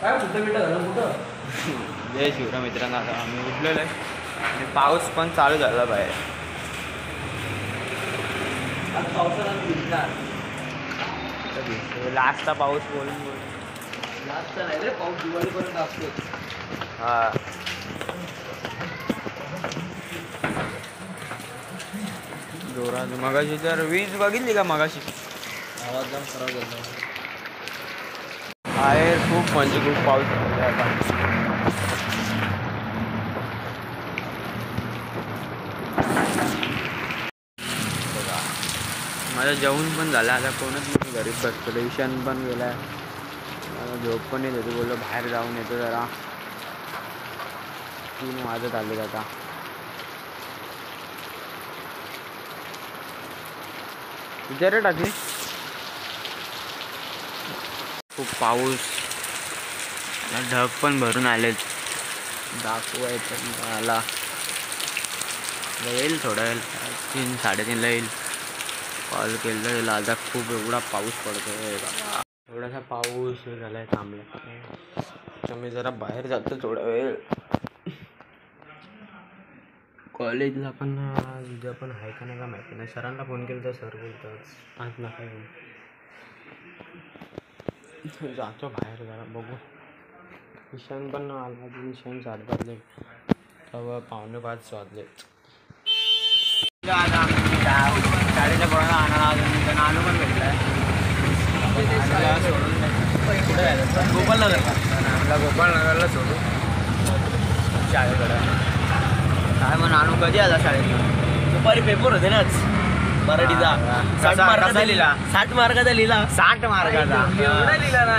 काय कुठं बिटं झालं कुठं? जय शिवराम मित्रांनो, आता आम्ही उठलेलो आहे आणि पाऊस पण चालू झाला बाहेर. आज पावसाला भिजणार. लास्टचा पाऊस बोलून लास्टचा नाही रे, पाऊस दिवाळीपर्यंत असतो. हा जोरात. मगाशी तर वीज बघितली का? मगाशी आवाज जाम खराब झाला. बाहेर खूप म्हणजे खूप पाऊस झाला आता. माझं जेवण पण झालं, आता कोणच नाही घरीच बसतो. ईशान पण गेला, मला झोप पण येत होती. बोललो बाहेर जाऊन येतो जरा. 3 वाजत आले आता. विचार टाकली खूप पाऊस, ढग पण भरून आलेत. दाखवायचं मला येईल थोडा वेळ, 3-3:30ला येईल. कॉल केलं आता. खूप एवढा पाऊस पडतोय, थोडासा पाऊस झालाय थांबला. तर मी जरा बाहेर जातो थोडा वेळ. कॉलेजला पण उद्या पण आहे का नाही का माहिती नाही. सरांना फोन केला तर सर बोलतात आज नका येऊ. जातो बाहेर जरा, बघू. ईशान पण आला. ईशान 4 वाजले, तेव्हा 4:45 वाजले. शाळेच्या पोरांना आणा नानू पण भेटलाय. कुठे जायचं? गोपालनगर का? आम्हाला गोपालनगरला सोडू शाळेकडे. काय मग नानू कधी आला शाळेत? दुपारी पेपर होते नाच मराठीचा. 60 मार्काचा लिहिला. 60 मार्काचा लिहिला. 60 मार्काचा एवढा लिहिला ना?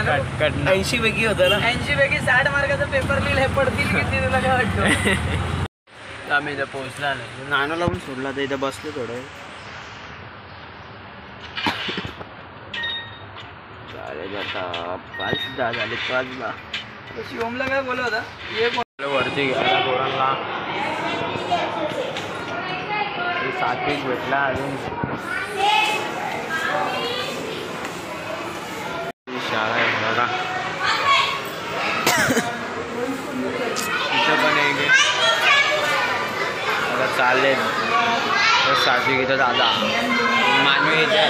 80 पैकी होतं ना? 80 पैकी 60 मार्काचा पेपर लिहिलाय. पडतील किती तुला काय वाटतं? आम्ही इथं पोहोचला नाही. नानूला पण सोडला तर इथं बसलो थोडं. चालेल आता 5:10 झाले. 5:10. शिवमला काय बोलत होता? ये वरती घ्यायला पोरांना. सात्विक भेटला अजून. शाळा आहे बघा. इथं पण एक आता चालले सात्विक. इथं दादा मानवी येते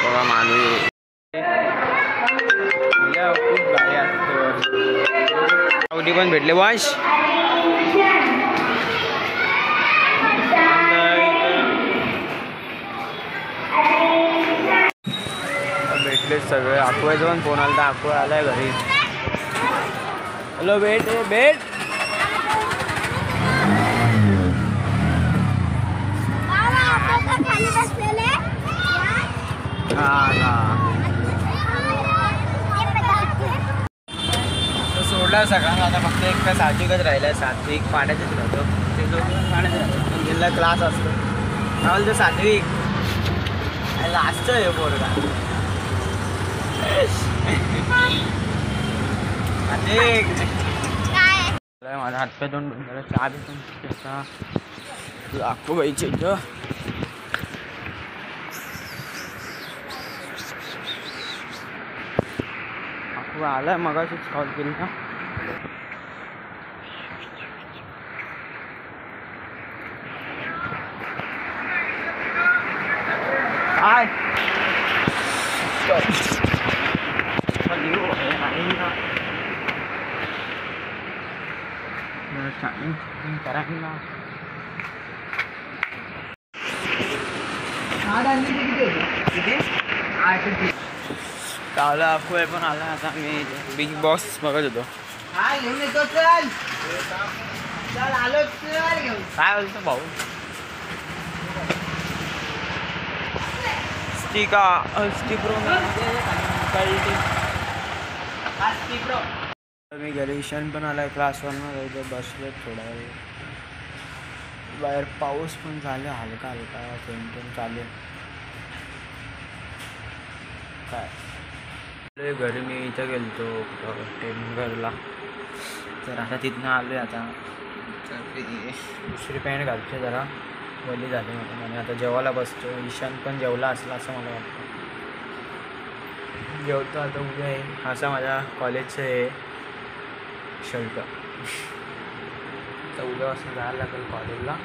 बघा. मानवी खूप गाडी असते. आवडी पण भेटले. वंश भेटले सगळे. अकवायचं पण फोन आला तर अकवा आलाय घरी. हॅलो भेट भेट. सोडला सगळ्यांना. आता फक्त एक काय सात्विकच राहिलाय. सात्विक पाण्यातच राहतो. ते दोघं पाण्यात राहतो. जिल्हा क्लास असतो. राहुल तर सात्विक लास्ट आहे पोरगा. माझा हातपाय दोन चहा बी दाखवू पाहिजे. अकवा आलाय. मगाशीच कॉल केली का? काय करायला चावला. अफवा पण आला. आता मी बिग बॉस बघत होतो. काय बोलतो भाऊ? मी घरी. ईशान पण आलाय क्लासवरनं. इथे बसलो थोडा वेळ. बाहेर पाऊस पण झाला हलका हलका. थेंब चालू. काय घरी मी इथं गेलतो टेमघरला. तर आता तिथनं आलो. आता दुसरी पॅन्ट घालतो. जरा वली झाली मला. आणि आता जेवायला बसतो. ईशान पण जेवला असला असं मला वाटतं. जेवतो आता उद्या आहे. असा माझ्या कॉलेजचं आहे शर्ट. तर उद्यापासून जायला लागेल कॉलेजला.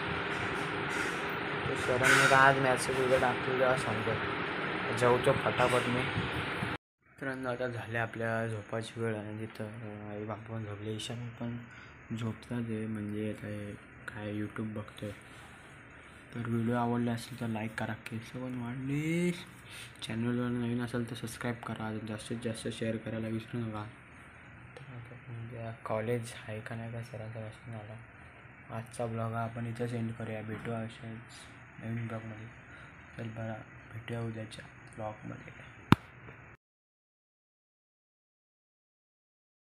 सरांनी आज मॅसेज उद्या टाकतो तेव्हा सांगतो. जेवतो फटाफट मी. मित्रांनो आता झाले आपल्या झोपाची वेळ आणि तिथं आई बाबा पण झोपले. ईशान पण झोपतात आहे म्हणजे आता काय यूट्यूब बघतो आहे. तर व्हिडिओ आवडले असेल तर लाईक करा. केस पण वाढले. चॅनलवर नवीन असेल तर सबस्क्राईब करा. जास्तीत जास्त शेअर करायला विसरू नका. तर म्हणजे कॉलेज आहे का नाही का सरांचा प्रश्न आला. आजचा ब्लॉग आपण इथं सेंड करूया. भेटू अशाच नवीन ब्लॉगमध्ये. तर बरं भेटूया उद्याच्या ब्लॉगमध्ये.